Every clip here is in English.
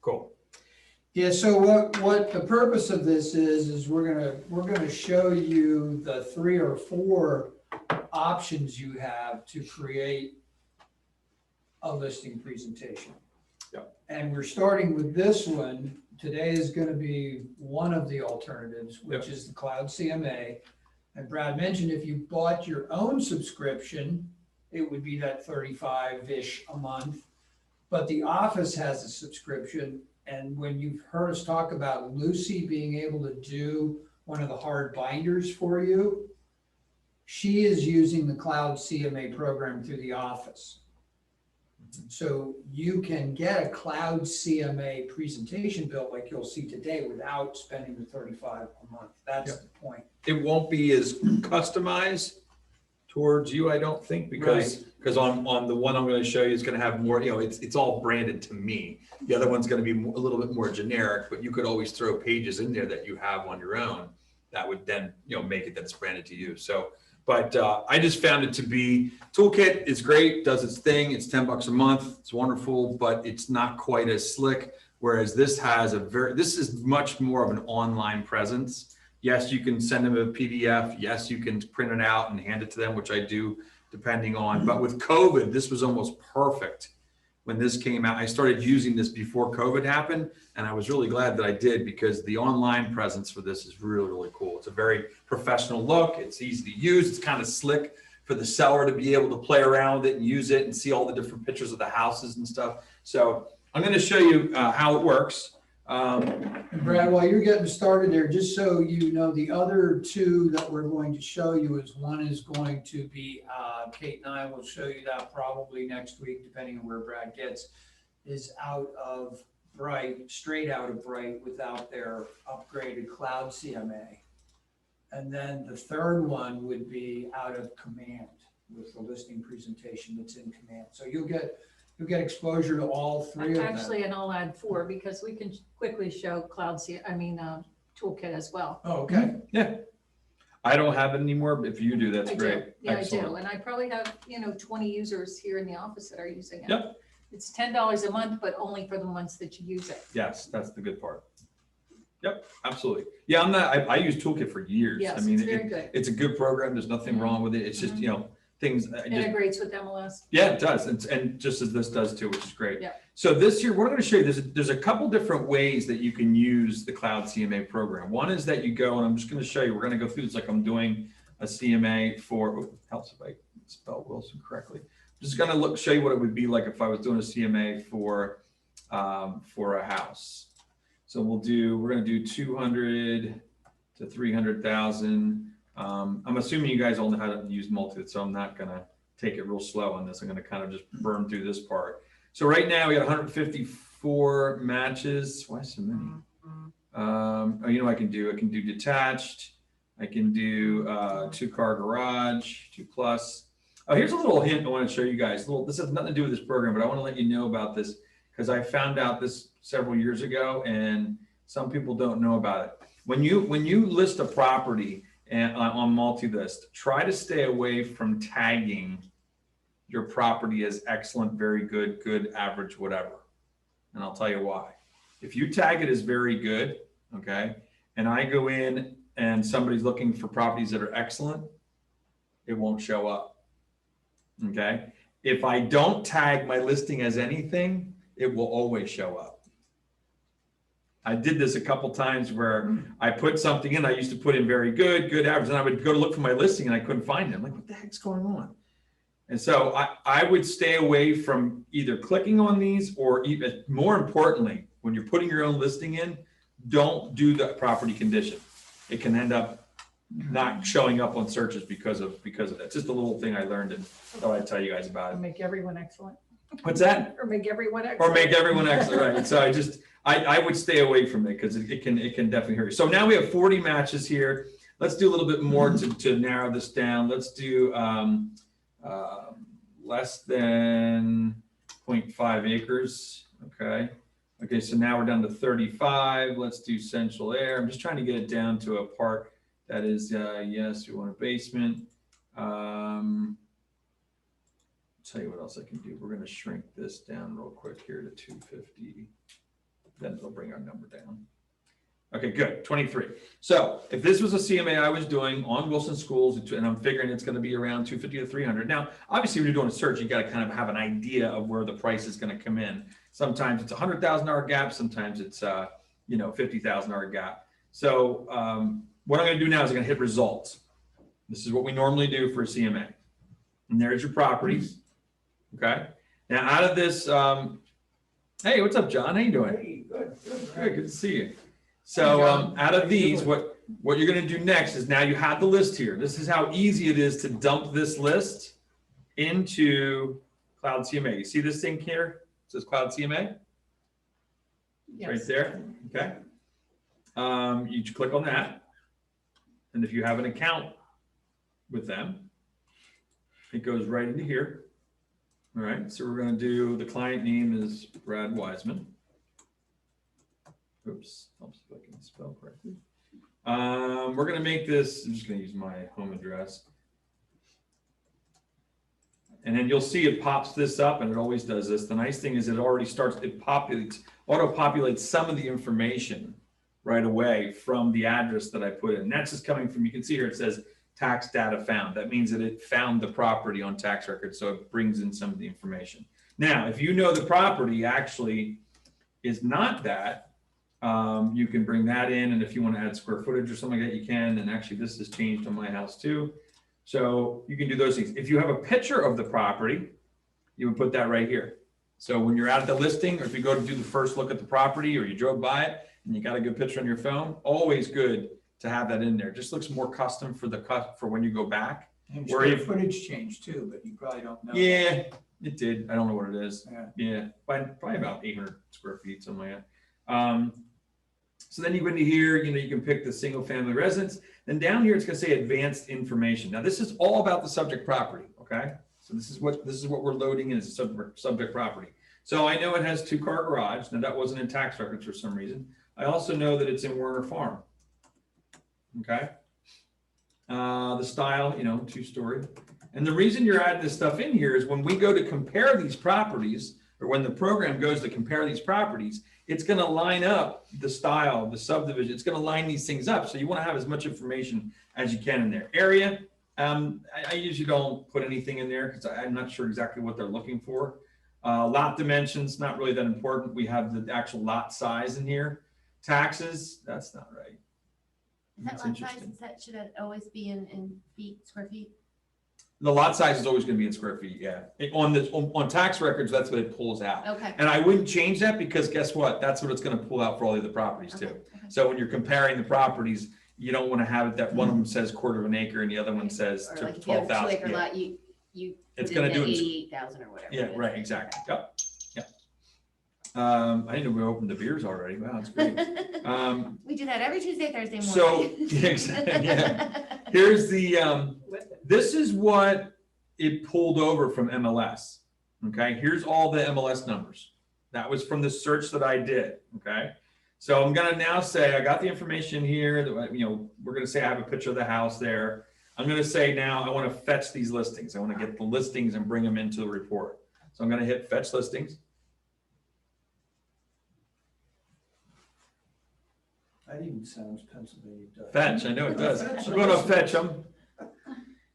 Cool. Yeah, so what the purpose of this is we're gonna show you the 3 or 4 options you have to create a listing presentation. Yep. And we're starting with this one. Today is gonna be one of the alternatives, which is the Cloud CMA. And Brad mentioned if you bought your own subscription, it would be that 35-ish a month. But the office has a subscription, and when you've heard us talk about Lucy being able to do one of the hard binders for you, she is using the Cloud CMA program through the office. So you can get a Cloud CMA presentation built like you'll see today without spending the $35 a month. That's the point. It won't be as customized towards you, I don't think, because on the one I'm going to show you, it's going to have more, it's all branded to me. The other one's going to be a little bit more generic, but you could always throw pages in there that you have on your own that would then, make it that it's branded to you. So, but I just found it to be, Toolkit is great, does its thing. It's $10 a month. It's wonderful, but it's not quite as slick. Whereas this has this is much more of an online presence. Yes, you can send them a PDF. Yes, you can print it out and hand it to them, which I do depending on. But with COVID, this was almost perfect when this came out. I started using this before COVID happened, and I was really glad that I did because the online presence for this is really, really cool. It's a very professional look. It's easy to use. It's kind of slick for the seller to be able to play around with it and use it and see all the different pictures of the houses and stuff. So I'm going to show you how it works. And Brad, while you're getting started there, just so you know, the other 2 that we're going to show you is one is going to be, Kate and I will show you that probably next week, depending on where Brad gets, is out of Bright, straight out of Bright without their upgraded Cloud CMA. And then the third one would be out of Command with the listing presentation that's in Command. So you'll get exposure to all 3 of them. Actually, and I'll add 4 because we can quickly show Toolkit as well. Oh, okay. Yeah. I don't have it anymore, but if you do, that's great. Yeah, Excellent. I do. And I probably have, 20 users here in the office that are using it. Yep. It's $10 a month, but only for the months that you use it. Yes, that's the good part. Yep, absolutely. Yeah, I use Toolkit for years. Yes, I mean, it's very good. it's a good program. There's nothing wrong with it. It's just, things. Integrates with MLS. Yeah, it does. And just as this does too, which is great. Yeah. So this year, what I'm going to show you, there's a couple different ways that you can use the Cloud CMA program. One is that you go, and I'm just going to show you, we're going to go through this like I'm doing a CMA for, helps if I spell Wilson correctly. I'm just going to show you what it would be like if I was doing a CMA for a house. So we're going to do 200 to 300,000. I'm assuming you guys all know how to use multi, so I'm not going to take it real slow on this. I'm going to kind of just burn through this part. So right now we got 154 matches. Why so many? I can do detached. I can do 2-car garage, 2+. Oh, here's a little hint I want to show you guys. This has nothing to do with this program, but I want to let you know about this because I found out this several years ago, and some people don't know about it. When you list a property on multi-list, try to stay away from tagging your property as excellent, very good, good, average, whatever. And I'll tell you why. If you tag it as very good, okay, and I go in and somebody's looking for properties that are excellent, it won't show up, okay? If I don't tag my listing as anything, it will always show up. I did this a couple times where I put something in. I used to put in very good, good, average, and I would go to look for my listing and I couldn't find it. I'm like, what the heck's going on? And so I would stay away from either clicking on these, or even more importantly, when you're putting your own listing in, don't do the property condition. It can end up not showing up on searches because of that. It's just a little thing I learned and thought I'd tell you guys about Or it. make everyone excellent. What's that? Or make everyone excellent. Or make everyone excellent, right? So I would stay away from it because it can definitely hurt you. So now we have 40 matches here. Let's do a little bit more to narrow this down. Let's do less than 0.5 acres. Okay, so now we're down to 35. Let's do central air. I'm just trying to get it down to a part that is, yes, we want a basement. Tell you what else I can do. We're going to shrink this down real quick here to 250. then it'll bring our number down. Okay, good, 23. So if this was a CMA I was doing on Wilson Schools, and I'm figuring it's going to be around 250 to 300. Now, obviously, when you're doing a search, you got to kind of have an idea of where the price is going to come in. Sometimes it's a $100,000 gap. Sometimes it's $50,000 gap. So what I'm going to do now is I'm going to hit results. This is what we normally do for a CMA. And there's your properties. Okay. Now out of this, hey, what's up, John? How you doing? Hey, good. Good to see you. So out of these, what you're going to do next is now you have the list here. This is how easy it is to dump this list into Cloud CMA. You see this thing here? It says Cloud CMA. Yes. Right there. Okay. You click on that, and if you have an account with them, it goes right into here. All right, so we're going to do, the client name is Brad Wiseman. Oops, helps if I can spell correctly. We're going to make this, I'm just going to use my home address. And then you'll see it pops this up, and it always does this. The nice thing is it already starts, it populates, auto-populates some of the information right away from the address that I put in. That's just coming from, you can see here, it says tax data found. That means that it found the property on tax records, so it brings in some of the information. Now, if you know the property actually is not that, you can bring that in, and if you want to add square footage or something like that, you can. And actually, this has changed on my house too. So you can do those things. If you have a picture of the property, you would put that right here. So when you're at the listing, or if you go to do the first look at the property, or you drove by it and you got a good picture on your phone, always good to have that in there. Just looks more custom for for when you go back. And Where square you- footage changed too, but you probably don't know. Yeah, it did. I don't know what it is. Yeah. Probably about 800 square feet, something like that. So then you go into here, you can pick the single family residence. Then down here, it's going to say advanced information. Now this is all about the subject property. Okay. So this is what we're loading in as a subject property. So I know it has 2-car garage. Now that wasn't in tax records for some reason. I also know that it's in Werner Farm. Okay. The style, 2-story. And the reason you're adding this stuff in here is when we go to compare these properties, or when the program goes to compare these properties, it's going to line up the style, the subdivision. It's going to line these things up. So you want to have as much information as you can in there. Area, I usually don't put anything in there because I'm not sure exactly what they're looking for. Lot dimensions, not really that important. We have the actual lot size in here. Taxes, that's not right. That lot size, should it always be in feet, square feet? The lot size is always going to be in square feet, yeah. On tax records, that's what it pulls out. Okay. And I wouldn't change that because guess what? That's what it's going to pull out for all the other properties too. Okay. So when you're comparing the properties, you don't want to have it that one of them says 1/4 acre and the other one says Or like if you have a 12,000. 2-acre lot, you It's put gonna in do the it- 88,000 or whatever. Yeah, it is. right, exactly. Yep. I didn't know we opened the beers already. Wow, that's great. We do that every Tuesday, Thursday morning. So, yeah. Here's the, this is what it pulled over from MLS. Okay, here's all the MLS numbers. That was from the search that I did. Okay, so I'm gonna now say I got the information here. That, we're gonna say I have a picture of the house there. I'm gonna say now I want to fetch these listings. I want to get the listings and bring them into the report. So I'm gonna hit fetch listings. That even sounds Pennsylvania Dutch. Fetch, I know it does. I'm going to fetch them.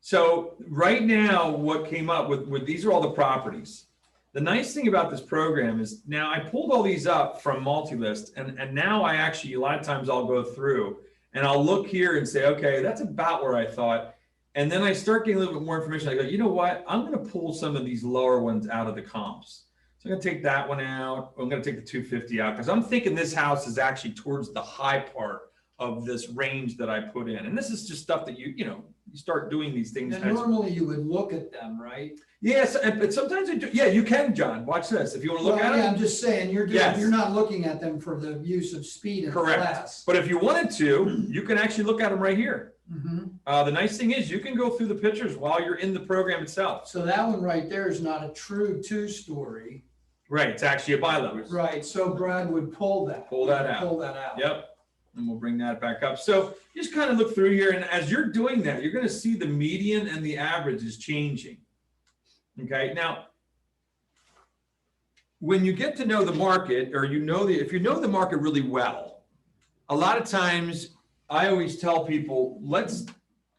So right now, what came up with these are all the properties. The nice thing about this program is now I pulled all these up from Multilist, and now I actually, a lot of times I'll go through and I'll look here and say, okay, that's about where I thought. And then I start getting a little bit more information. I go, you know what? I'm going to pull some of these lower ones out of the comps. So I'm going to take that one out. I'm going to take the 250 out because I'm thinking this house is actually towards the high part of this range that I put in. And this is just stuff that you start doing these things. Now, normally you would look at them, right? Yes, but sometimes I do. Yeah, you can, John. Watch this. If you want to look Well, at yeah, it. I'm just saying, you're Yes. not looking at them for the use of speed in Correct. class. But if you wanted to, you can actually look at them right here. Mhm. The nice thing is you can go through the pictures while you're in the program itself. So that one right there is not a true 2-story. Right. It's actually a buy level. Right, so Brad would pull that. Pull that out. Pull that out. Yep. And we'll bring that back up. So just kind of look through here. And as you're doing that, you're going to see the median and the average is changing. Okay. Now, when you get to know the market, or if you know the market really well, a lot of times I always tell people, let's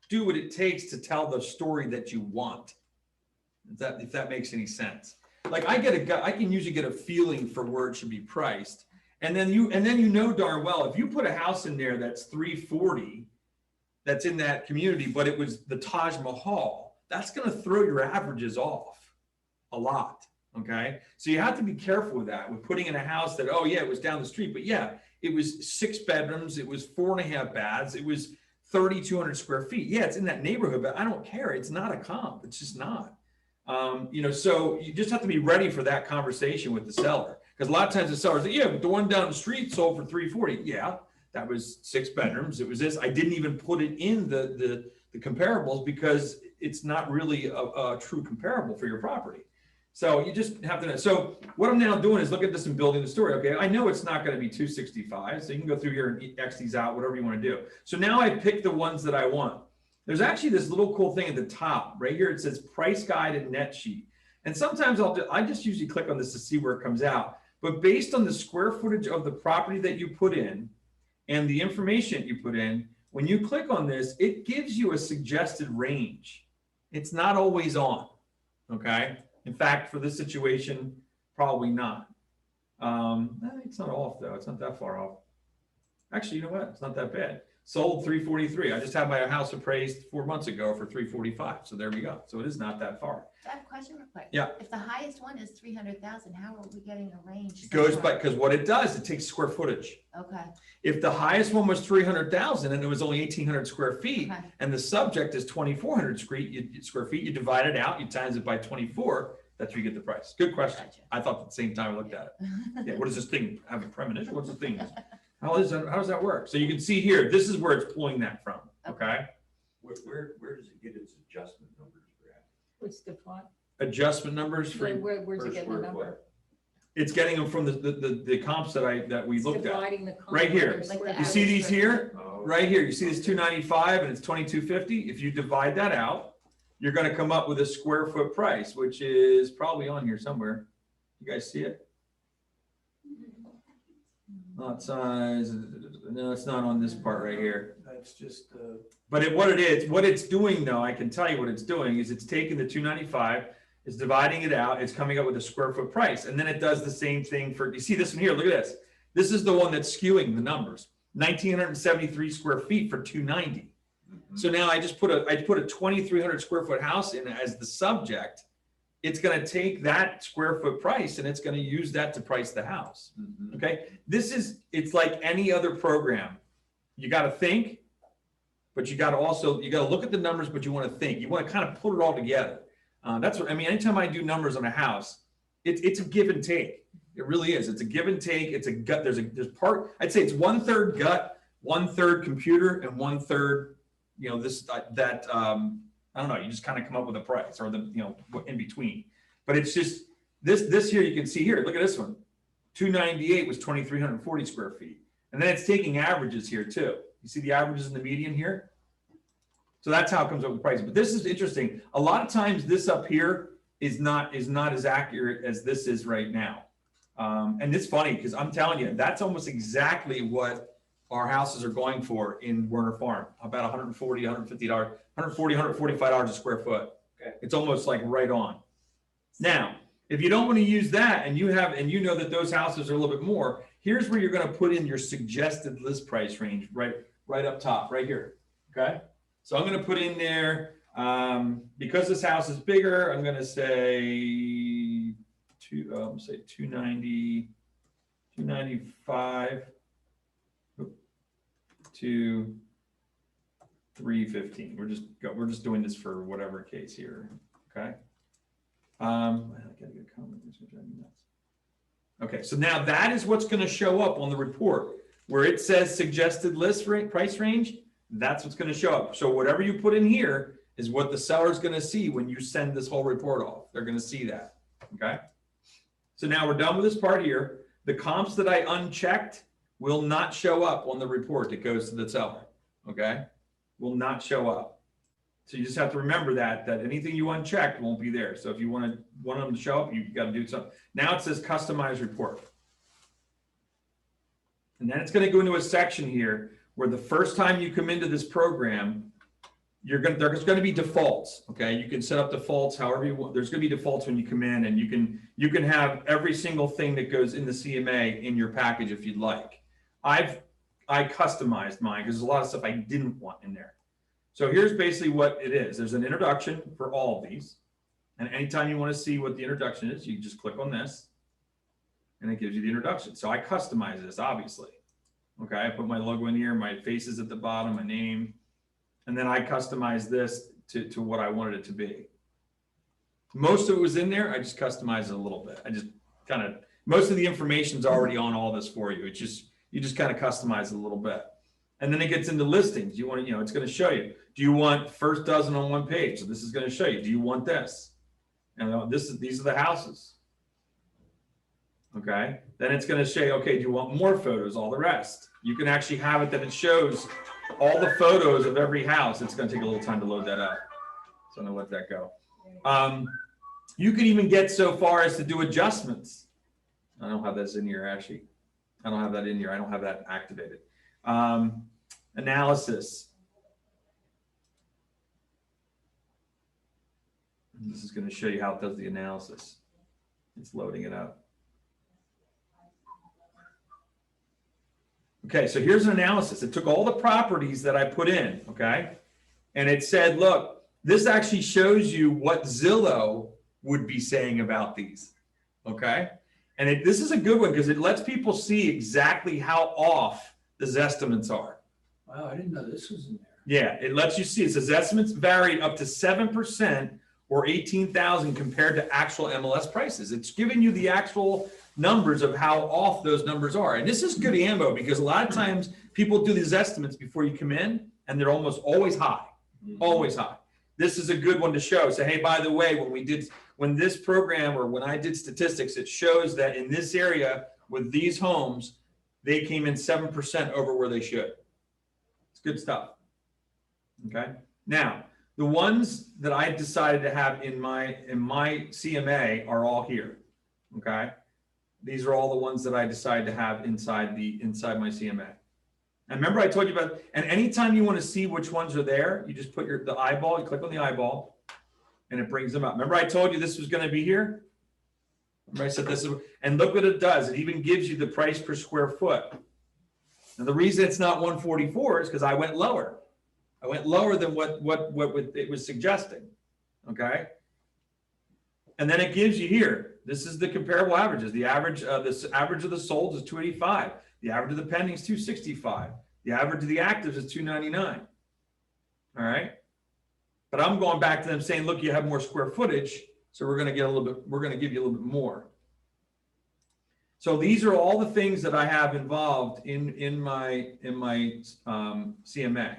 do what it takes to tell the story that you want. If that makes any sense. Like I can usually get a feeling for where it should be priced. And then you know darn well, if you put a house in there that's 340, that's in that community, but it was the Taj Mahal, that's going to throw your averages off a lot. Okay. So you have to be careful with that, with putting in a house that, oh yeah, it was down the street, but yeah, it was 6 bedrooms. It was 4.5 baths. It was 3,200 square feet. Yeah, it's in that neighborhood, but I don't care. It's not a comp. It's just not. So you just have to be ready for that conversation with the seller. Because a lot of times the seller's like, yeah, but the one down the street sold for 340. Yeah, that was 6 bedrooms. It was this. I didn't even put it in the comparables because it's not really a true comparable for your property. So you just have to know. So what I'm now doing is look at this and building the story. Okay, I know it's not going to be 265, so you can go through here and X these out, whatever you want to do. So now I pick the ones that I want. There's actually this little cool thing at the top right here. It says price guide and net sheet. And sometimes I just usually click on this to see where it comes out. But based on the square footage of the property that you put in and the information you put in, when you click on this, it gives you a suggested range. It's not always on, okay? In fact, for this situation, probably not. It's not off though. It's not that far off. Actually, you know what? It's not that bad. Sold 343. I just had my house appraised 4 months ago for 345. So there we go. So it is not that far. So I have a question real quick. Yeah. If the highest one is 300,000, how are we getting a range? It goes so by, far? because what it does, it takes square footage. Okay, If the highest one was 300,000 and it was only 1,800 square feet, Okay. and the subject is 2,400 square feet, you divide it out, you times it by 24, that's where you get the price. Good question. Gotcha. I thought at the same time I looked at it. Yeah, what does this thing have a premonition? What's the thing? How does that work? So you can see here, this is where it's pulling that from, okay? Where does it get its adjustment numbers, Brad? What's the font? Adjustment numbers for, Where's Per it getting the square number? foot. it's getting them from the comps that we It's looked at. dividing the column Right here. by the Like square the You see footage. these here? Oh, Right here, you see this 295 and it's 2250. If you divide that out, you're going to come up with a square foot price, which is probably on here somewhere. You guys see it? Lot size. No, it's not on this part right here. That's just, But what it's doing though, I can tell you what it's doing is it's taking the 295, it's dividing it out, it's coming up with a square foot price. And then it does the same thing for, you see this one here, look at this. This is the one that's skewing the numbers. 1,973 square feet for 290. So now I put a 2,300 square foot house in as the subject. It's going to take that square foot price and it's going to use that to price the house. Okay. It's like any other program. You got to think, but you got to look at the numbers, but you want to think. You want to kind of put it all together. That's what I mean. Anytime I do numbers on a house, it's a give and take. It really is. It's a give and take. It's a gut. There's part. I'd say it's 1/3 gut, 1/3 computer, and 1/3. I don't know. You just kind of come up with a price or in between. But it's just this here. You can see here. Look at this one. 298 was 2,340 square feet, and then it's taking averages here too. You see the averages in the median here. So that's how it comes up with price. But this is interesting. A lot of times this up here is not as accurate as this is right now. And it's funny because I'm telling you, that's almost exactly what our houses are going for in Werner Farm. About $140, $150, $140, $145 a square foot. Okay. It's almost like right on. Now, if you don't want to use that and you know that those houses are a little bit more, here's where you're going to put in your suggested list price range right up top, right here. Okay. So I'm going to put in there, because this house is bigger, I'm going to say 290, 295 to 315. We're just doing this for whatever case here. Okay. I gotta get a comment. It's gonna drive me nuts. Okay, so now that is what's going to show up on the report where it says suggested list price range. That's what's going to show up. So whatever you put in here is what the seller's going to see when you send this whole report off. They're going to see that. Okay. So now we're done with this part here. The comps that I unchecked will not show up on the report that goes to the seller. Okay. Will not show up. So you just have to remember that anything you unchecked won't be there. So if you want them to show up, you got to do something. Now it says customize report. And then it's going to go into a section here where the first time you come into this program, there's going to be defaults. Okay, you can set up defaults however you want. There's going to be defaults when you come in, and you can have every single thing that goes in the CMA in your package if you'd like. I customized mine because there's a lot of stuff I didn't want in there. So here's basically what it is. There's an introduction for all of these, and anytime you want to see what the introduction is, you just click on this, and it gives you the introduction. So I customize this, obviously. Okay, I put my logo in here, my face is at the bottom, my name, and then I customize this to what I wanted it to be. Most of it was in there. I just customized it a little bit. I just kind of, most of the information's already on all this for you. It's just, you just kind of customize it a little bit. And then it gets into listings. You want to, it's going to show you. Do you want first dozen on one page? So this is going to show you. Do you want this? And these are the houses. Okay. Then it's going to show you, okay, do you want more photos? All the rest. You can actually have it that it shows all the photos of every house. It's going to take a little time to load that up. So I'm going to let that go. You can even get so far as to do adjustments. I don't have this in here, actually. I don't have that in here. I don't have that activated. Analysis. And this is going to show you how it does the analysis. It's loading it up. Okay, so here's an analysis. It took all the properties that I put in, okay? And it said, look, this actually shows you what Zillow would be saying about these, okay? And this is a good one because it lets people see exactly how off the estimates are. Wow, I didn't know this was in there. Yeah, it lets you see. It says estimates varied up to 7% or 18,000 compared to actual MLS prices. It's giving you the actual numbers of how off those numbers are. And this is good ammo because a lot of times people do these estimates before you come in and they're almost always high, always high. This is a good one to show. So, hey, by the way, when this program or when I did statistics, it shows that in this area with these homes, they came in 7% over where they should. It's good stuff. Okay. Now, the ones that I decided to have in my CMA are all here. Okay. These are all the ones that I decided to have inside my CMA. And remember I told you about, and anytime you want to see which ones are there, you just put the eyeball, you click on the eyeball, and it brings them up. Remember I told you this was going to be here? Remember I said this is, and look what it does. It even gives you the price per square foot. Now the reason it's not 144 is because I went lower. I went lower than what it was suggesting. Okay. And then it gives you here. This is the comparable averages. The average of the solds is 285. The average of the pending is 265. The average of the actives is 299. All right. But I'm going back to them saying, look, you have more square footage, so we're going to give you a little bit more. So these are all the things that I have involved in my CMA.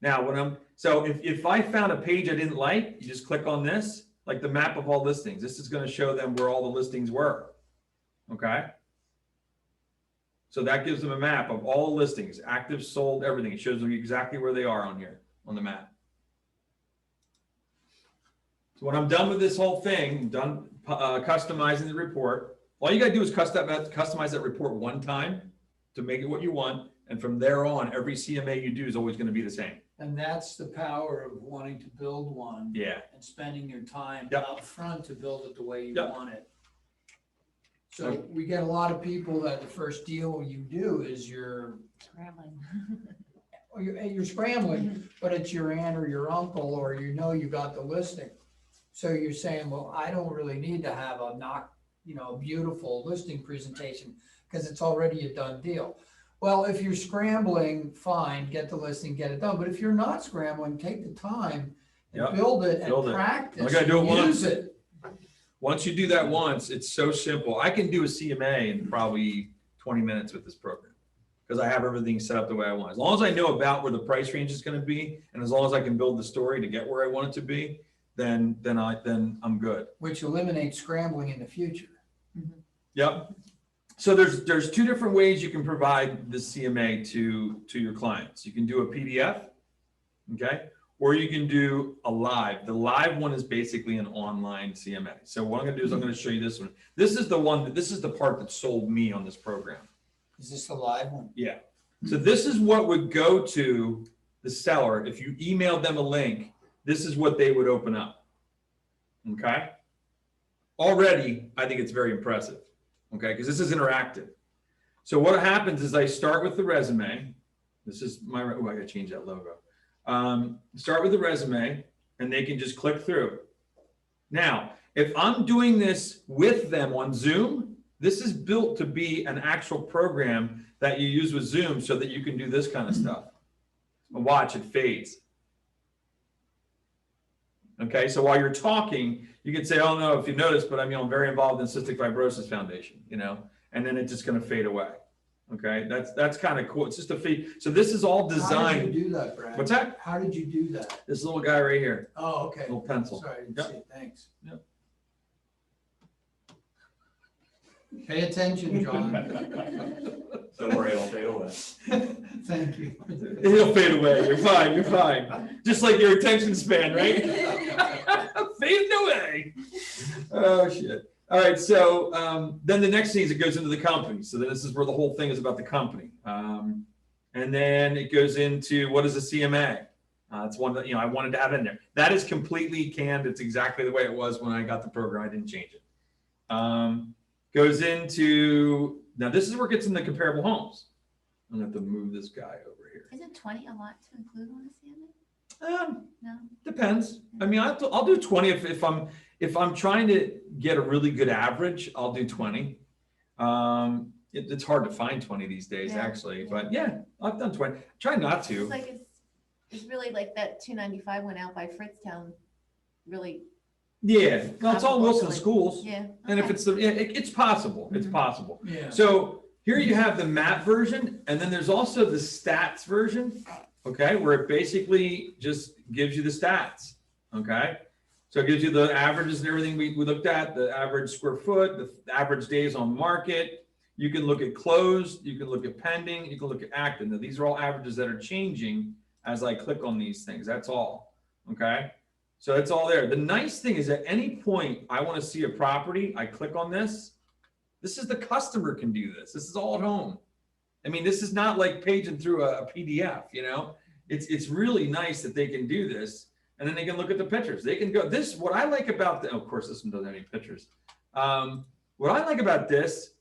Now, if I found a page I didn't like, you just click on this, like the map of all listings. This is going to show them where all the listings were. Okay. So that gives them a map of all the listings, active, sold, everything. It shows them exactly where they are on here on the map. So when I'm done with this whole thing, done customizing the report, all you got to do is customize that report one time to make it what you want. And from there on, every CMA you do is always going to be the same. And that's the power of wanting to build one. Yeah. And spending your time Yep. up front to build it the way you Yep. want it. So we get a lot of people that the first deal you do is you're scrambling, but it's your aunt or your uncle, or you got the listing. So you're saying, well, I don't really need to have a beautiful listing presentation because it's already a done deal. Well, if you're scrambling, fine, get the listing, get it done. But if you're not scrambling, take the time and Yep. build it Build and it. practice. I gotta do it and once. use it. Once you do that once, it's so simple. I can do a CMA in probably 20 minutes with this program because I have everything set up the way I want. As long as I know about where the price range is going to be, and as long as I can build the story to get where I want it to be, then I'm good. Which eliminates scrambling in the future. Yep. So there's two different ways you can provide the CMA to your clients. You can do a PDF, okay, or you can do a live. The live one is basically an online CMA. So what I'm gonna do is I'm gonna show you this one. This is the one, this is the part that sold me on this program. Is this the live one? Yeah. So this is what would go to the seller. If you emailed them a link, this is what they would open up. Okay. Already, I think it's very impressive. Okay. Because this is interactive. So what happens is I start with the resume. This is my, oh, I got to change that logo. Start with the resume and they can just click through. Now, if I'm doing this with them on Zoom, this is built to be an actual program that you use with Zoom so that you can do this kind of stuff. And watch, it fades. Okay, so while you're talking, you can say, oh no, if you notice, but I'm very involved in Cystic Fibrosis Foundation, and then it's just going to fade away. Okay, that's kind of cool. It's just a feed. So this is all designed. How did you do that, Brad? What's that? How did you do that? This little guy right here. Oh, okay. Little pencil. Sorry, I didn't Yep. see it. Thanks. Yep. Pay attention, John. Don't worry, it'll fade away. Thank you. It'll fade away. You're fine. You're fine. Just like your attention span, right? Fading away. Oh shit. All right. So then the next thing is it goes into the company. So then this is where the whole thing is about the company. And then it goes into what is a CMA. It's one that I wanted to have in there. That is completely canned. It's exactly the way it was when I got the program. I didn't change it. Goes into, now this is where it gets into comparable homes. I'm gonna have to move this guy over here. Isn't 20 a lot to include on a CMA? No. Depends. I mean, I'll do 20 if I'm trying to get a really good average. I'll do 20. It's hard to find 20 these days, actually. But yeah, I've done 20. Try not to. It's like it's really like that 295 went out by Fritztown. Really. Yeah, well, it's all Wilson schools. Yeah. And if it's it's possible. It's possible. Yeah. So here you have the map version, and then there's also the stats version. Okay, where it basically just gives you the stats. Okay, so it gives you the averages and everything we looked at, the average square foot, the average days on market. You can look at closed, you can look at pending, you can look at active. Now these are all averages that are changing as I click on these things. That's all. Okay. So it's all there. The nice thing is at any point I want to see a property, I click on this. This is the customer can do this. This is all at home. I mean, this is not like paging through a PDF, It's really nice that they can do this. And then they can look at the pictures. They can go, what I like about of course, this one doesn't have any pictures. What I like about this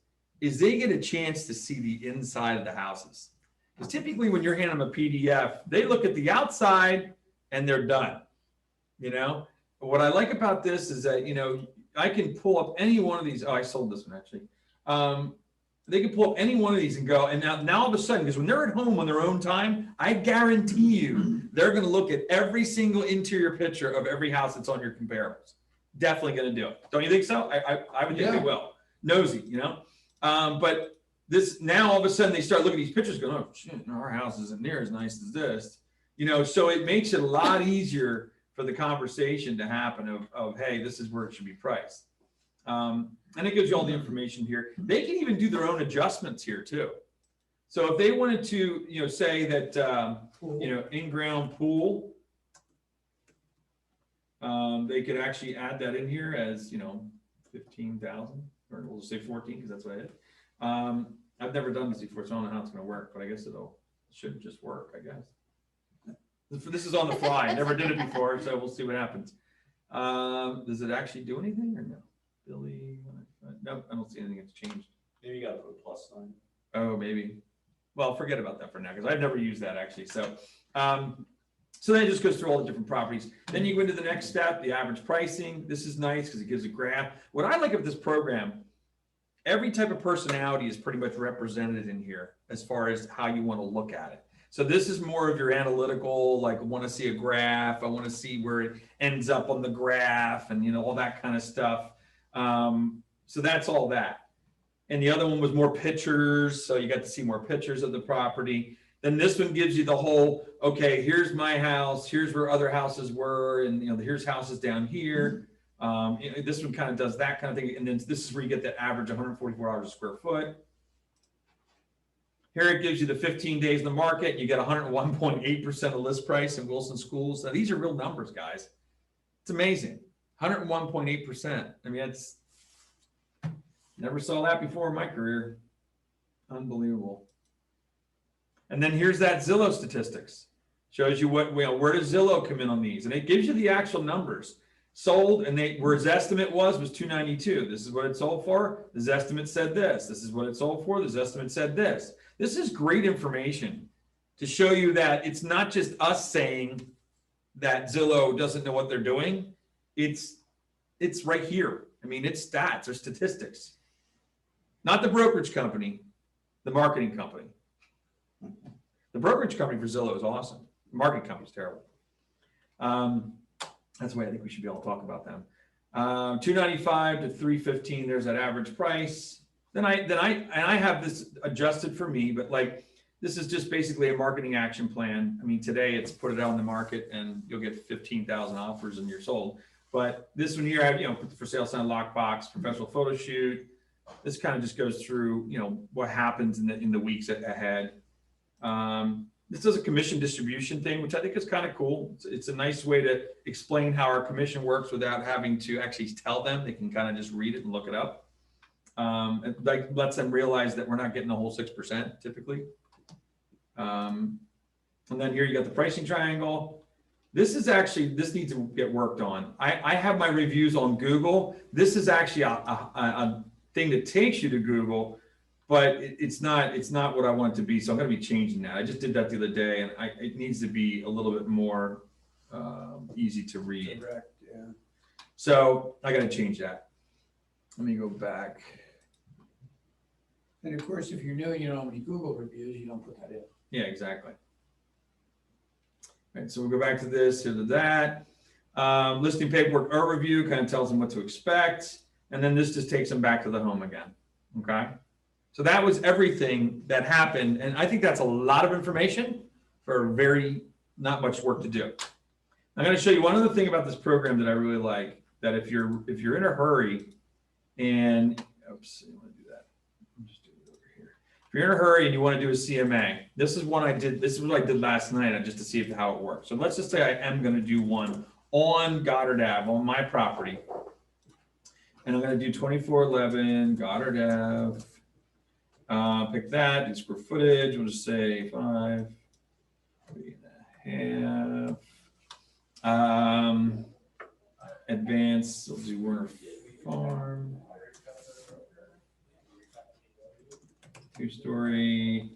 is they get a chance to see the inside of the houses. Because typically when you're handing them a PDF, they look at the outside and they're done. What I like about this is that, I can pull up any one of these. Oh, I sold this one actually. They can pull up any one of these and go, and now all of a sudden, because when they're at home on their own time, I guarantee you, they're going to look at every single interior picture of every house that's on your comparables. Definitely going to do it. Don't you think so? I would think they will. Nosy, but this now all of a sudden they start looking at these pictures going, oh shit, our house isn't near as nice as this. So it makes it a lot easier for the conversation to happen of hey, this is where it should be priced. And it gives you all the information here. They can even do their own adjustments here too. So if they wanted to, say that, in-ground pool, they could actually add that in here as, 15,000, or we'll just say 14 because that's what I did. I've never done this before, so I don't know how it's going to work, but I guess it should just work, I guess. This is on the fly. I never did it before, so we'll see what happens. Does it actually do anything or no? Billy, nope, I don't see anything that's changed. Maybe you got to put a plus sign. Oh, maybe. Well, forget about that for now because I've never used that actually. So, so then it just goes through all the different properties. Then you go into the next step, the average pricing. This is nice because it gives a graph. What I like of this program, every type of personality is pretty much represented in here as far as how you want to look at it. So this is more of your analytical, like want to see a graph. I want to see where it ends up on the graph and, all that kind of stuff. So that's all that. And the other one was more pictures. So you got to see more pictures of the property. Then this one gives you the whole, okay, here's my house. Here's where other houses were. And, here's houses down here. This one kind of does that kind of thing. And then this is where you get the average $144 a square foot. Here it gives you the 15 days in the market. You get 101.8% of list price in Wilson schools. Now, these are real numbers, guys. It's amazing. 101.8%. I mean, it's never saw that before in my career. Unbelievable. And then here's that Zillow statistics. Shows you what, where does Zillow come in on these? And it gives you the actual numbers. Sold, and where his estimate was 292. This is what it sold for. His estimate said this. This is what it sold for. His estimate said this. This is great information to show you that it's not just us saying that Zillow doesn't know what they're doing. It's right here. I mean, it's stats or statistics. Not the brokerage company, the marketing company. The brokerage company for Zillow is awesome. The marketing company is terrible. That's the way I think we should be able to talk about them. 295 to 315. There's that average price. Then I have this adjusted for me, but like this is just basically a marketing action plan. I mean, today it's put it out in the market and you'll get 15,000 offers and you're sold. But this one here, I have, put the for sale sign, lockbox, professional photo shoot. This kind of just goes through, what happens in the weeks ahead. This is a commission distribution thing, which I think is kind of cool. It's a nice way to explain how our commission works without having to actually tell them. They can kind of just read it and look it up. It like lets them realize that we're not getting the whole 6% typically. And then here you got the pricing triangle. This needs to get worked on. I have my reviews on Google. This is actually a thing that takes you to Google, but it's not what I want it to be. So I'm going to be changing that. I just did that the other day, and it needs to be a little bit more easy to read. Correct, yeah. So I got to change that. Let me go back. And of course, if you're new and you don't have any Google reviews, you don't put that in. Yeah, exactly. All right, so we'll go back to this, here to that. Listing paperwork overview kind of tells them what to expect. And then this just takes them back to the home again. Okay. So that was everything that happened. And I think that's a lot of information for very not much work to do. I'm going to show you one other thing about this program that I really like, that if you're in a hurry and, oops, I want to do that. I'm just doing it over here. If you're in a hurry and you want to do a CMA, this is what I did last night just to see how it works. So let's just say I am going to do one on Goddard Ave on my property. And I'm going to do 2411 Goddard Ave. Pick that, do square footage. We'll just say 5, 3.5. Advanced, we'll do Werner Farm. 2-story.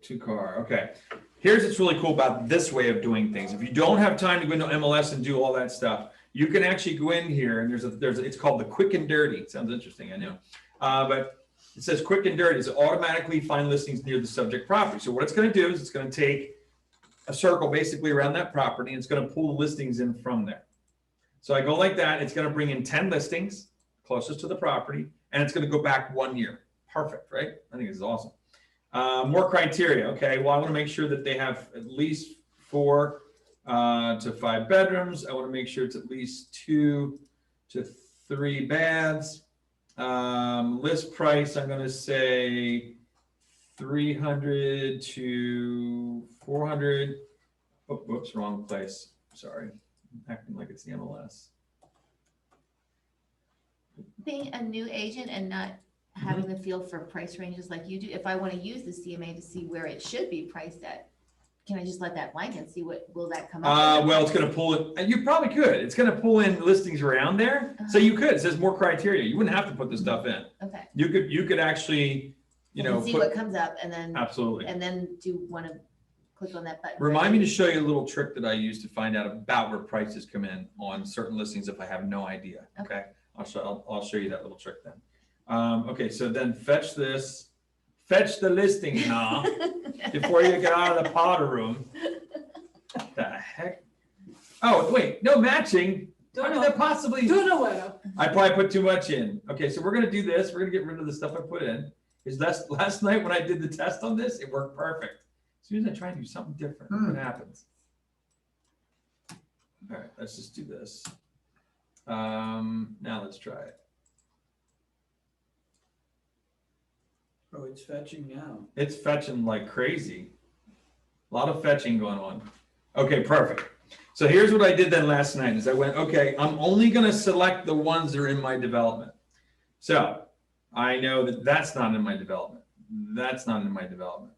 2-car. Okay. Here's what's really cool about this way of doing things. If you don't have time to go into MLS and do all that stuff, you can actually go in here and it's called the quick and dirty. It sounds interesting, I know. But it says quick and dirty. It's automatically find listings near the subject property. So what it's going to do is it's going to take a circle basically around that property and it's going to pull the listings in from there. So I go like that. It's going to bring in 10 listings closest to the property and it's going to go back 1 year. Perfect, right? I think this is awesome. More criteria. Okay, well, I want to make sure that they have at least 4 to 5 bedrooms. I want to make sure it's at least 2 to 3 baths. List price, I'm going to say 300 to 400. Oh, whoops, wrong place. Sorry, I'm acting like it's the MLS. Being a new agent and not having the feel for price ranges like you do, if I want to use the CMA to see where it should be priced at, can I just let that blank and see what will that come up? Well, it's going to pull it. You probably could. It's going to pull in listings around there. So you could. It says more criteria. You wouldn't have to put this stuff in. Okay. You could actually, see what comes up and then absolutely. And then do want to click on that button. Remind me to show you a little trick that I use to find out about where prices come in on certain listings if I have no idea. Okay. I'll show you that little trick then. Okay, so then fetch the listing now before you get out of the powder room. What the heck? Oh, wait, no matching. How did that possibly? I probably put too much in. Okay, so we're going to do this. We're going to get rid of the stuff I put in. Because last night when I did the test on this, it worked perfect. As soon as I try and do something different, what happens? All right, let's just do this. Now let's try it. Oh, it's fetching now. It's fetching like crazy. A lot of fetching going on. Okay, perfect. So here's what I did then last night is I went, okay, I'm only gonna select the ones that are in my development. So I know that that's not in my development. That's not in my development.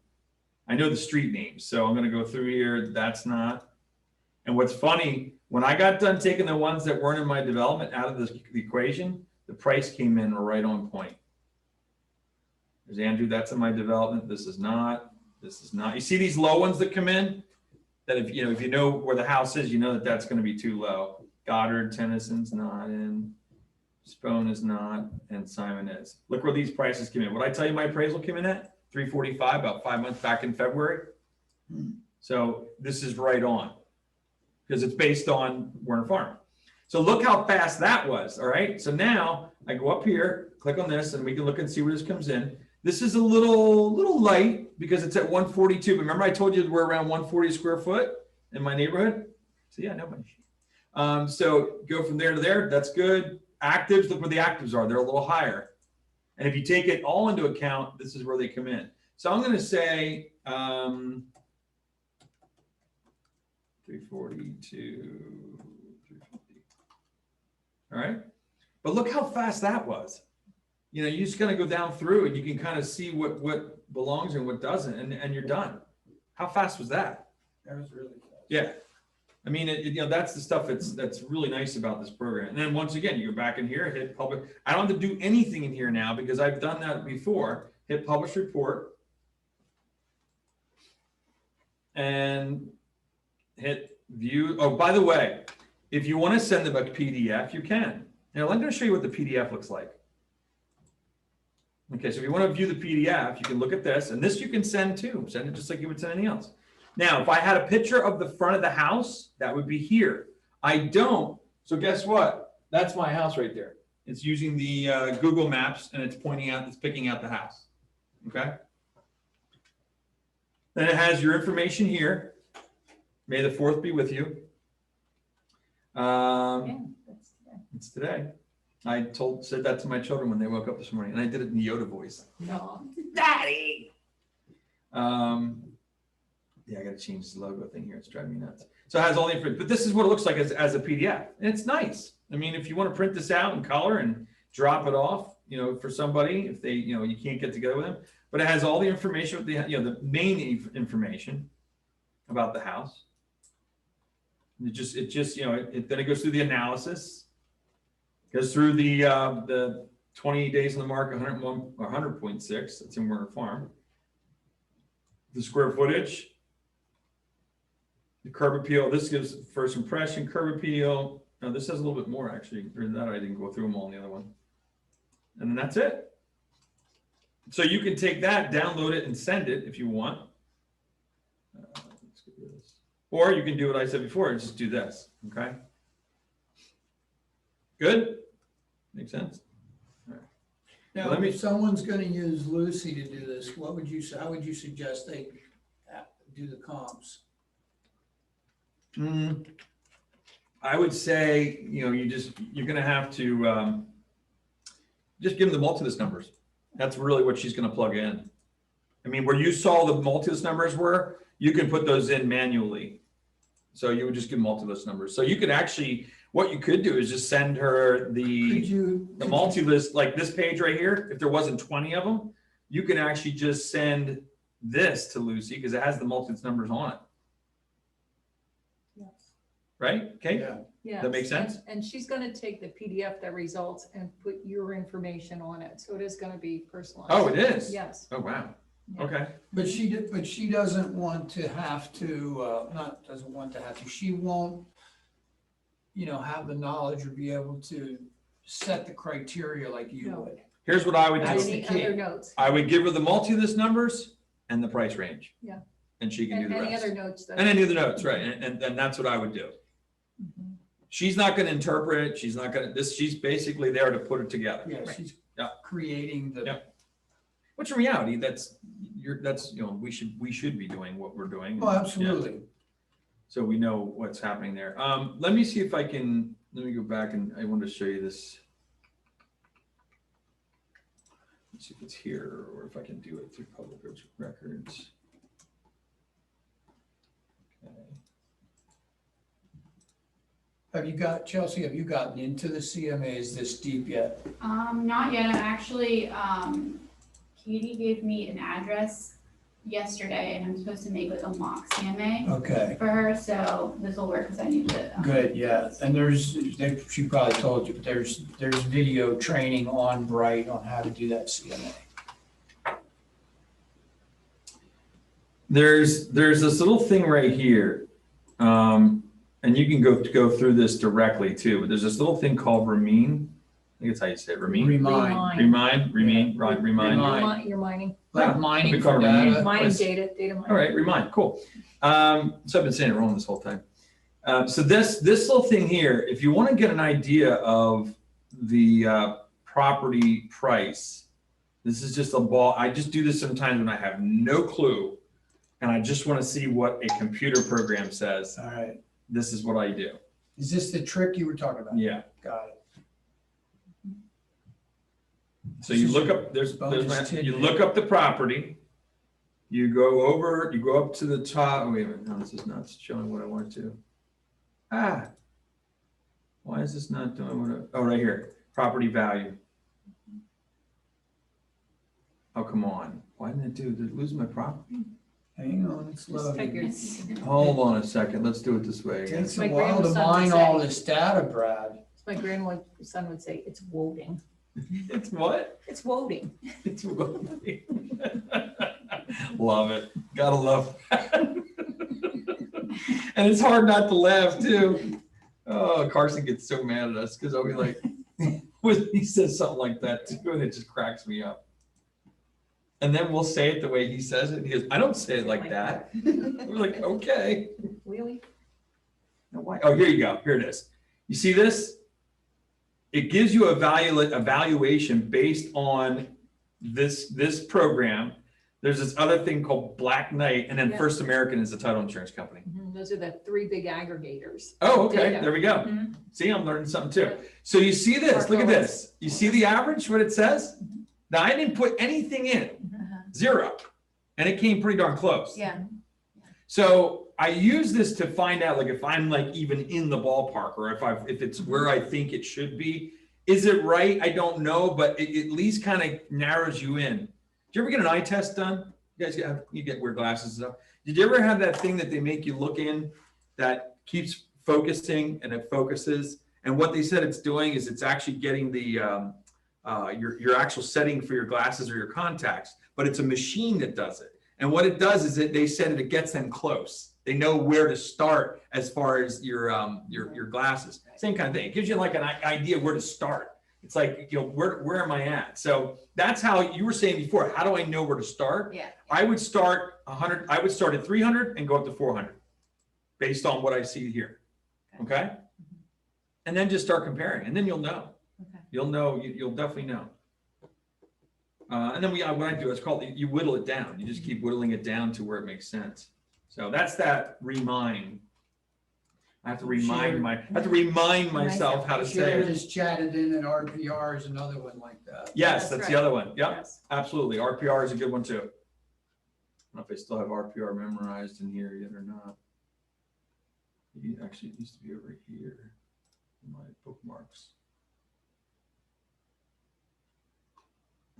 I know the street names, so I'm gonna go through here, that's not. And what's funny, when I got done taking the ones that weren't in my development out of the equation, the price came in right on point. There's Andrew, that's in my development, this is not, this is not. You see these low ones that come in? That if you know where the house is, you know that that's gonna be too low. Goddard, Tennyson's not in, Spone is not, and Simon is. Look where these prices came in. What I tell you my appraisal came in at? 345, about 5 months back in February. So this is right on, because it's based on Werner Farm. So look how fast that was, all right? So now I go up here, click on this, and we can look and see where this comes in. This is a little light because it's at 142. But remember I told you we're around 140 square foot in my neighborhood? So yeah, no money. So go from there to there, that's good. Actives, look where the actives are, they're a little higher. And if you take it all into account, this is where they come in. So I'm gonna say 342, 350. All right, but look how fast that was. You just gotta go down through and you can kind of see what belongs and what doesn't, and you're done. How fast was that? That was really fast. Yeah. I mean, that's the stuff that's really nice about this program. And then once again, you go back in here, hit publish. I don't have to do anything in here now because I've done that before. Hit publish report. And hit view. Oh, by the way, if you want to send them a PDF, you can. Now, I'm going to show you what the PDF looks like. Okay, so if you want to view the PDF, you can look at this. And this you can send too. Send it just like you would send anything else. Now, if I had a picture of the front of the house, that would be here. I don't, so guess what? That's my house right there. It's using the Google Maps and it's picking out the house, okay? Then it has your information here. May the 4th be with you. Yeah, that's today. It's today. I said that to my children when they woke up this morning, and I did it in the Yoda voice. No. Daddy! Yeah, I got to change the logo thing here. It's driving me nuts. So it has all the information, but this is what it looks like as a PDF, and it's nice. I mean, if you want to print this out in color and drop it off, for somebody, if they, you can't get together with them, but it has all the information with the main information about the house. And then it goes through the analysis, goes through the 20 days on the market, 101 or 100.6. That's in Werner Farm. The square footage. The curb appeal, this gives first impression, curb appeal. Now this has a little bit more actually, or that I didn't go through them all in the other one. And then that's it. So you can take that, download it and send it if you want. Let's get rid of this. Or you can do what I said before and just do this, okay? Good? Makes sense? All right. Now, Let me- if someone's gonna use Lucy to do this, how would you suggest they do the comps? I would say, you're going to have to just give them the multi-list numbers. That's really what she's going to plug in. I mean, where you saw the multi-list numbers were, you can put those in manually. So you would just give multi-list numbers. So you could actually, what you could do is just send her the multi-list, like this page right here. If there wasn't 20 of them, you can actually just send this to Lucy because it has the multi-list numbers on it. Yes. Right? Okay. Yeah. Yes. That makes sense? And she's going to take the PDF, the results, and put your information on it. So it is going to be personalized. Oh, it is? Yes. Oh, wow. Yeah. Okay. But she doesn't want to have to, she won't, have the knowledge or be able to set the criteria like you No. would. Here's what I would That's do. the Any key. other notes? I would give her the multi-list numbers and the price range. Yeah. And she can do And the any rest. other notes that. And any other notes, right? And that's what I would do. Mhm. She's not going to interpret it. She's not going to, she's basically there to put it together. Yeah, Right. she's Yeah. creating the. Yeah. Which in reality, we should be doing what we're doing. Oh, absolutely. So we know what's happening there. Let me see if let me go back and I want to show you this. see if it's here or if I can do it through public records. Okay. Chelsea, have you gotten into the CMAs this deep yet? Not yet. I'm actually, Katie gave me an address yesterday and I'm supposed to make like a mock CMA Okay, for her, so this will work because I need to. good, yeah. And she probably told you, but there's video training on Bright on how to do that CMA. There's this little thing right here. And you can go through this directly too, but there's this little thing called Remind. I think it's how you say it, Remind. Remind. You're mining. Like Yeah, mining we for call it data. Remind. Mining Nice. data mining. All right, Remind, cool. So I've been saying it wrong this whole time. So this little thing here, if you want to get an idea of the property price, this is just a ball. I just do this sometimes when I have no clue and I just want to see what a computer program says. All right. This is what I do. Is this the trick you were talking about? Yeah. Got it. So you look up, you look up the property, you go up to the top. Oh, wait a minute, no, this is not showing what I want to. Why is this not doing what oh, right here, property value. Oh, come on. Why didn't it did it lose my property? Hang on, it's Just type loading. your- Hold on a second, let's do it this way again. Takes a My while to grandson would mine say- all this data, Brad. My grandson would say, it's woading. It's what? It's woading. It's love it. Gotta love that. And it's hard not to laugh too. Oh, Carson gets so mad at us because I'll be like, when he says something like that too, and it just cracks me up. And then we'll say it the way he says it. And he goes, I don't say it like that. We're like, okay. Really? No, why? Oh, here you go. Here it is. You see this? It gives you a evaluation based on this program. There's this other thing called Black Knight, and then Yeah. First American is the title insurance company. Those are the three big aggregators. Oh, okay. Data. There we go. Mhm. See, I'm learning something too. So you see this, look at this. You see the average, what it says? Now I didn't put anything in, Uh-huh. 0. And it came pretty darn close. Yeah, So I use this to find out like if I'm like even in the ballpark or if it's where I think it should be. Is it right? I don't know, but it at least kind of narrows you in. Did you ever get an eye test done? You guys wear glasses and stuff. Did you ever have that thing that they make you look in that keeps focusing and it focuses? And what they said it's doing is it's actually getting the your actual setting for your glasses or your contacts, but it's a machine that does it. And what it does is they said it gets them close. They know where to start as far as your glasses. Same kind of thing. It gives you like an idea where to start. It's like, you know, where am I at? So that's how you were saying before. How do I know where to start? yeah. I would start 100. I would start at 300 and go up to 400 based on what I see here. Okay. And then just start comparing, and then you'll know. Okay. You'll know. You'll definitely know. And then what I do is called you whittle it down. You just keep whittling it down to where it makes sense. So that's that remind. I have to remind myself how to say Share it. just chatted in and RPR is another one like that. Yes, that's the other one. Yep, Yes. absolutely. RPR is a good one too. I don't know if I still have RPR memorized in here yet or not. Actually, it used to be over here in my bookmarks.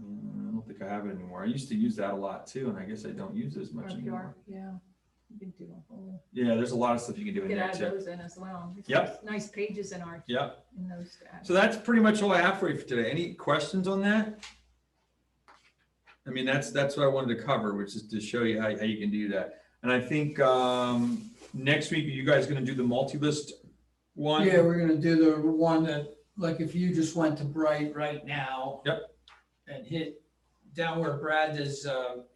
I don't think I have it anymore. I used to use that a lot too, and I guess I don't use it as much RPR, anymore. yeah. You can do a whole, Yeah, there's a lot of stuff you can do in get there add too. those in as well. There's Yep. Nice pages in Yep. those. to add. So that's pretty much all I have for you for today. Any questions on that? I mean, that's what I wanted to cover, which is to show you how you can do that. And I think next week, are you guys going to do the multi-list one? Yeah, we're gonna do the one that, like, if you just went to Bright right now. Yep. And hit down where Brad is,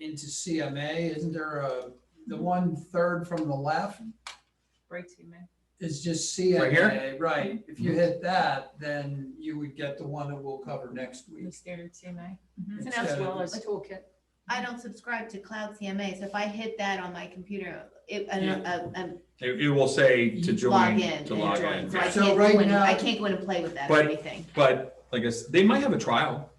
into CMA, isn't there the 1/3 from the left Right, CMA. is just Right here? CMA, right? If you hit that, then you would get the one that we'll cover next The week. standard CMA. Mhm. It's As got well a- as toolkit. I don't subscribe to Cloud CMA, so if I hit that on my computer, it It will say to join. log in. To and log join. in. So I So can't right go in, now- I can't go in and play with that or But- anything. But like I said, they might have a trial.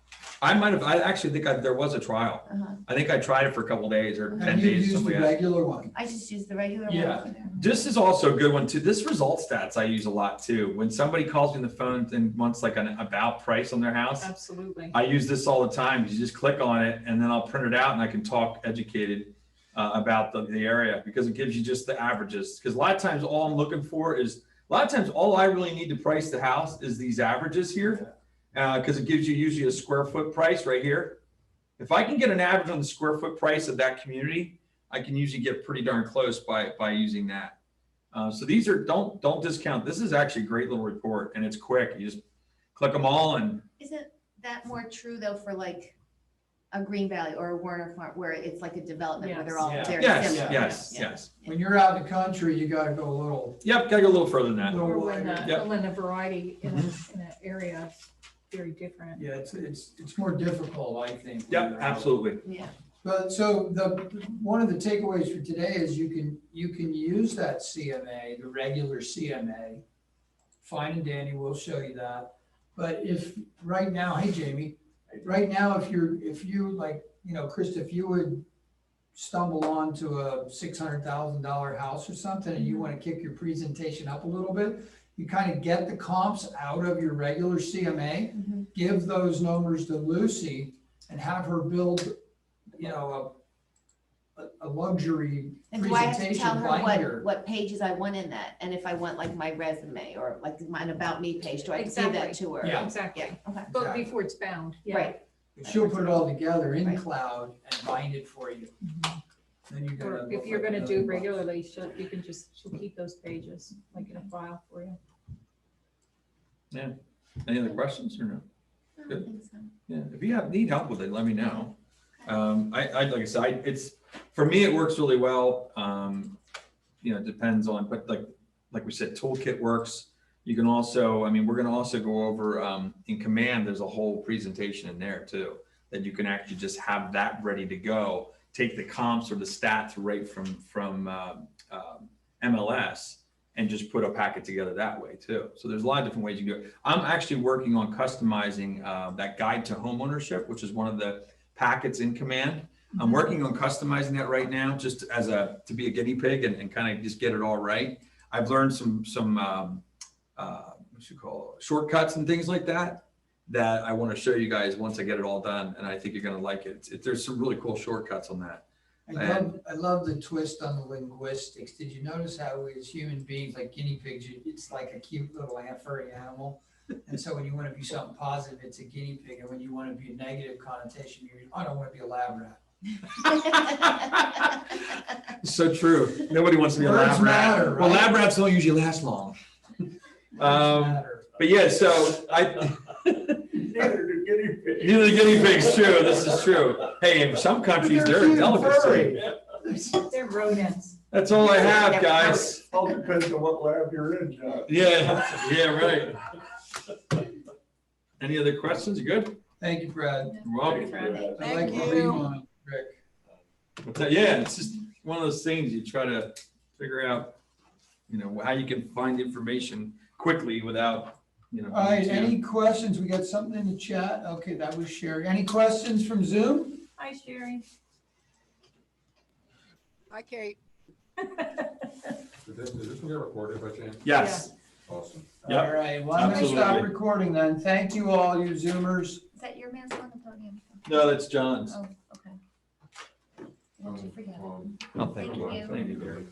I actually think there was a trial. Uh-huh. I think I tried it for a couple days or 10 And you days. use the something like that. regular one. I just use the regular one. Yeah. for there. This is also a good one too. This result stats I use a lot too. When somebody calls me on the phone and wants like an about price on their house, Absolutely. I use this all the time. You just click on it and then I'll print it out and I can talk educated about the area because it gives you just the averages. Because a lot of times all I'm looking for is, a lot of times all I really need to price the house is these averages here. Because it gives you usually a square foot price right here. If I can get an average on the square foot price of that community, I can usually get pretty darn close by using that. So these are, don't discount. This is actually a great little report and it's quick. You just click them all and Isn't that more true though for like a Green Valley or a Warner Farm where it's like a development where they're all Yes. very yes, similar? yes, Yeah. yes. When you're out in the country, you gotta go a little. Yep, gotta go a little further than that. little Or when, wider. Yep. when the variety in an area is very different. Yeah, it's more difficult, I think. when Yep, you're out. absolutely. Yeah. But so one of the takeaways for today is you can use that CMA, the regular CMA. Fine and dandy, we'll show you that. But if right now, hey Jamie, right now, if you like, Krista, if you would stumble onto a $600,000 house or something and you want to kick your presentation up a little bit, you kind of get the comps out of your regular CMA, Mhm. give those numbers to Lucy and have her build, a luxury And do I have to presentation tell her binder. what pages I want in that? And if I want like my resume or like mine about me page, do I have to give that to her? Yeah. Exactly. Yeah, okay. But Exactly. before it's bound, yeah. Right. She'll put it all together in Right. Cloud and bind it for you. Then you're gonna Or look if you're like gonna $1 do million. regularly, she'll keep those pages like in a file for you. Any other questions or no? I Good. don't think so. Yeah, if you need help with it, let me know. Like I said, it's, for me, it works really well. It depends on, but like we said, toolkit works. You can also, we're gonna also go over, in Command, there's a whole presentation in there too, that you can actually just have that ready to go. Take the comps or the stats right from MLS and just put a packet together that way too. So there's a lot of different ways you can do it. I'm actually working on customizing that guide to homeownership, which is one of the packets in Command. I'm working on customizing that right now, just to be a guinea pig and kind of just get it all right. I've learned some shortcuts and things like that I want to show you guys once I get it all done, and I think you're going to like it. There's some really cool shortcuts on that. I love the twist on the linguistics. Did you notice how as human beings, like guinea pigs, it's like a cute little furry animal? And so when you want to be something positive, it's a guinea pig. And when you want to be a negative connotation, I don't want to be a lab rat. So true. Nobody wants to be a Words lab rat. matter, Well, right? lab rats don't usually last long. Matter. But yeah, so I. Neither do guinea pigs. Neither the guinea pigs, true. This is true. Hey, in some countries, they're a cute and delicacy. furry. They're rodents. That's all I have, guys. All depends on what lab you're in, John. Yeah, right. Any other questions? You good? Thank you, Brad. You're welcome. I like the rewind, Rick. Yeah, it's just one of those things you try to figure out, how you can find information quickly without, All right, being too- any questions? We got something in the chat. Okay, that was Sherry. Any questions from Zoom? Hi, Sherry. Hi, Kate. Is this one get recorded by chance? Yes. Awesome. Yep, All right, well, I'm gonna stop absolutely. recording then. Thank you all, you Zoomers. Is that your man's on the podium? No, that's John's. Oh, okay. Did you forget? Oh, thank you. Thank you. Thank you, Gary.